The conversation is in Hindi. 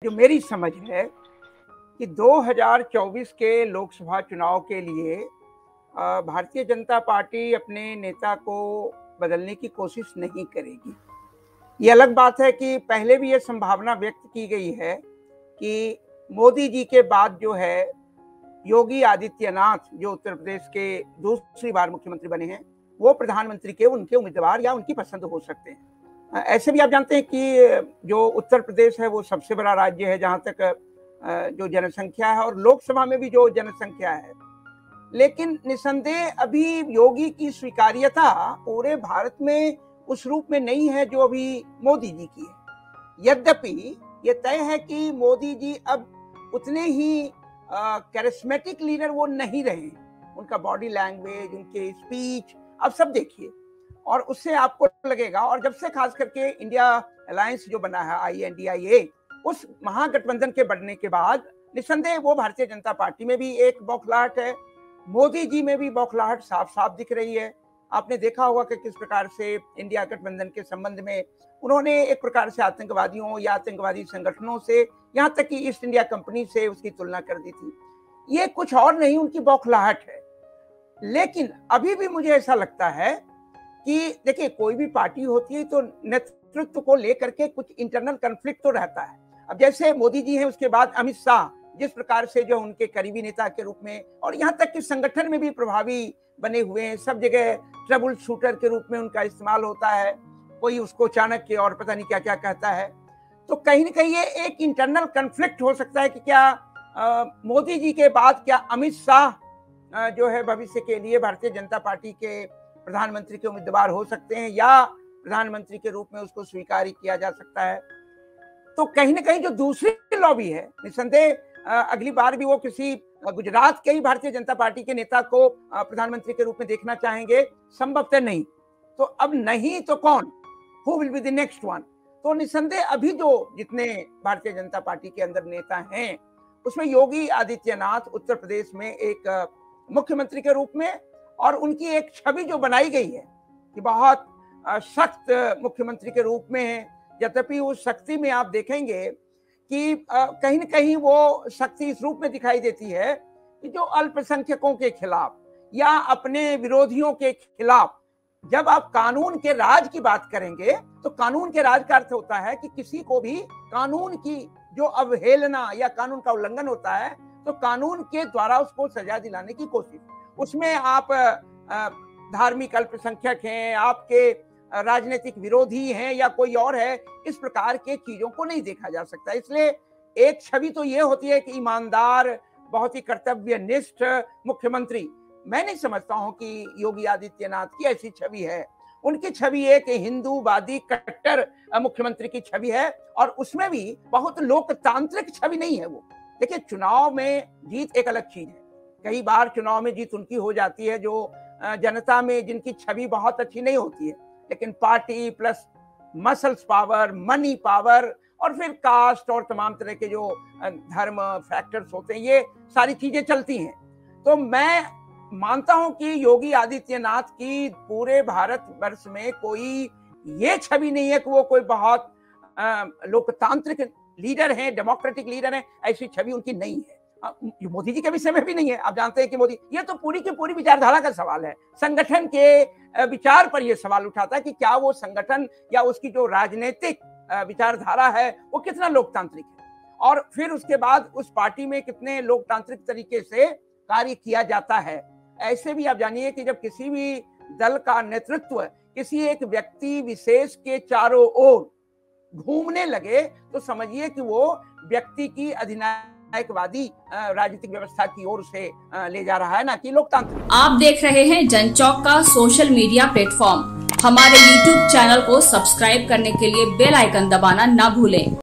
जो मेरी समझ है कि 2024 के लोकसभा चुनाव के लिए भारतीय जनता पार्टी अपने नेता को बदलने की कोशिश नहीं करेगी। ये अलग बात है कि पहले भी ये संभावना व्यक्त की गई है कि मोदी जी के बाद जो है योगी आदित्यनाथ जो उत्तर प्रदेश के दूसरी बार मुख्यमंत्री बने हैं वो प्रधानमंत्री के उनके उम्मीदवार या उनकी पसंद हो सकते हैं। ऐसे भी आप जानते हैं कि जो उत्तर प्रदेश है वो सबसे बड़ा राज्य है जहां तक जो जनसंख्या है, और लोकसभा में भी जो जनसंख्या है, लेकिन निसंदेह अभी योगी की स्वीकार्यता पूरे भारत में उस रूप में नहीं है जो अभी मोदी जी की है। यद्यपि ये तय है कि मोदी जी अब उतने ही कैरिस्मेटिक लीडर वो नहीं रहे। उनका बॉडी लैंग्वेज, उनके स्पीच, अब सब देखिए और उससे आपको लगेगा। और जब से खास करके इंडिया अलायंस जो बना है INDIA, उस महागठबंधन के बढ़ने के बाद निसंदेह वो भारतीय जनता पार्टी में भी एक बौखलाहट है, मोदी जी में भी बौखलाहट साफ साफ दिख रही है। आपने देखा होगा कि किस प्रकार से इंडिया गठबंधन के संबंध में उन्होंने एक प्रकार से आतंकवादियों या आतंकवादी संगठनों से, यहाँ तक कि ईस्ट इंडिया कंपनी से उसकी तुलना कर दी थी। ये कुछ और नहीं, उनकी बौखलाहट है। लेकिन अभी भी मुझे ऐसा लगता है कि देखिए, कोई भी पार्टी होती है तो नेतृत्व को लेकर के कुछ इंटरनल कन्फ्लिक्ट तो रहता है। अब जैसे मोदी जी हैं, उसके बाद अमित शाह जिस प्रकार से जो उनके करीबी नेता के रूप में और यहाँ तक कि संगठन में भी प्रभावी बने हुए हैं, सब जगह ट्रबल शूटर के रूप में उनका इस्तेमाल होता है। कोई उसको चाणक्य और पता नहीं क्या क्या कहता है। तो कहीं ना कहीं ये एक इंटरनल कन्फ्लिक्ट हो सकता है कि क्या मोदी जी के बाद क्या अमित शाह जो है भविष्य के लिए भारतीय जनता पार्टी के प्रधानमंत्री के उम्मीदवार हो सकते हैं या प्रधानमंत्री के रूप में उसको स्वीकार किया जा सकता है। तो कहीं ना कहीं जो दूसरी लॉबी है, निसंदेह अगली बार भी वो किसी गुजरात के ही भारतीय जनता पार्टी के नेता को प्रधानमंत्री के रूप में देखना चाहेंगे, संभवतः नहीं। तो अब नहीं तो कौन, who will be the next one? तो निसंदेह अभी जो जितने भारतीय जनता पार्टी के अंदर नेता हैं उसमें योगी आदित्यनाथ उत्तर प्रदेश में एक मुख्यमंत्री के रूप में, और उनकी एक छवि जो बनाई गई है कि बहुत सख्त मुख्यमंत्री के रूप में है, यद्यपि उस शक्ति में आप देखेंगे कि कहीं न कहीं वो शक्ति इस रूप में दिखाई देती है कि जो अल्पसंख्यकों के खिलाफ या अपने विरोधियों के खिलाफ, जब आप कानून के राज की बात करेंगे तो कानून के राज का अर्थ होता है कि किसी को भी कानून की जो अवहेलना या कानून का उल्लंघन होता है तो कानून के द्वारा उसको सजा दिलाने की कोशिश। उसमें आप धार्मिक अल्पसंख्यक हैं, आपके राजनीतिक विरोधी हैं या कोई और है, इस प्रकार के चीजों को नहीं देखा जा सकता। इसलिए एक छवि तो ये होती है कि ईमानदार, बहुत ही कर्तव्यनिष्ठ मुख्यमंत्री। मैं नहीं समझता हूं कि योगी आदित्यनाथ की ऐसी छवि है। उनकी छवि एक हिंदूवादी कट्टर मुख्यमंत्री की छवि है, और उसमें भी बहुत लोकतांत्रिक छवि नहीं है वो। देखिए, चुनाव में जीत एक अलग चीज है। कई बार चुनाव में जीत उनकी हो जाती है जो जनता में जिनकी छवि बहुत अच्छी नहीं होती है, लेकिन party plus muscles power, money power, और फिर कास्ट और तमाम तरह के जो धर्म फैक्टर्स होते हैं, ये सारी चीजें चलती हैं। तो मैं मानता हूं कि योगी आदित्यनाथ की पूरे भारत वर्ष में कोई ये छवि नहीं है कि वो कोई बहुत लोकतांत्रिक लीडर हैं, डेमोक्रेटिक लीडर हैं, ऐसी छवि उनकी नहीं है। मोदी जी के विषय में भी नहीं है। आप जानते हैं कि मोदी, ये तो पूरी की पूरी विचारधारा का सवाल है, संगठन के विचार पर यह सवाल उठाता है कि क्या वो संगठन या उसकी जो राजनीतिक विचारधारा है वो कितना लोकतांत्रिक है, और फिर उसके बाद उस पार्टी में कितने लोकतांत्रिक तरीके से कार्य किया जाता है। ऐसे भी आप जानिए कि जब किसी भी दल का नेतृत्व किसी एक व्यक्ति विशेष के चारों ओर घूमने लगे तो समझिए कि वो व्यक्ति की अधिनायकवादी राजनीतिक व्यवस्था की ओर से ले जा रहा है, ना कि लोकतांत्रिक। आप देख रहे हैं जनचौक का सोशल मीडिया प्लेटफॉर्म। हमारे YouTube चैनल को सब्सक्राइब करने के लिए बेल आइकन दबाना ना भूलें।